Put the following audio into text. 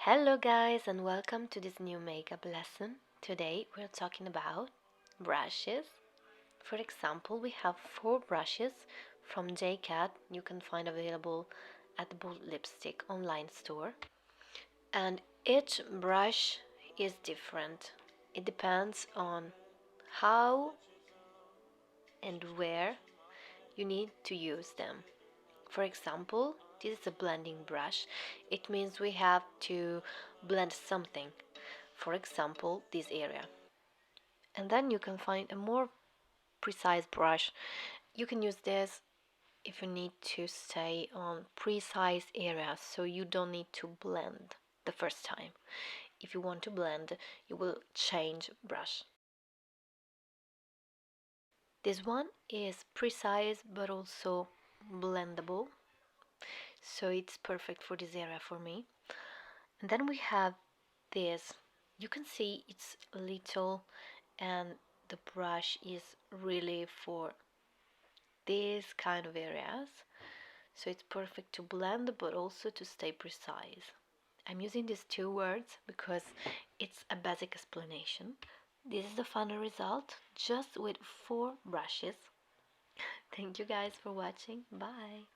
Hello guys and welcome to this new makeup lesson. Today we're talking about brushes. For example, we have 4 brushes from J.Cat. You can find available at TheBoldLipstick online store. And each brush is different. It depends on how and where you need to use them. For example, this is a blending brush. It means we have to blend something. For example, this area. And then you can find a more precise brush. You can use this if you need to stay on precise areas, so you don't need to blend the first time. If you want to blend, you will change brush. This one is precise but also blendable, so it's perfect for this area for me. And then we have this. You can see it's little and the brush is really for these kind of areas, so it's perfect to blend but also to stay precise. I'm using these 2 words because it's a basic explanation. This is the final result just with 4 brushes. Thank you guys for watching. Bye.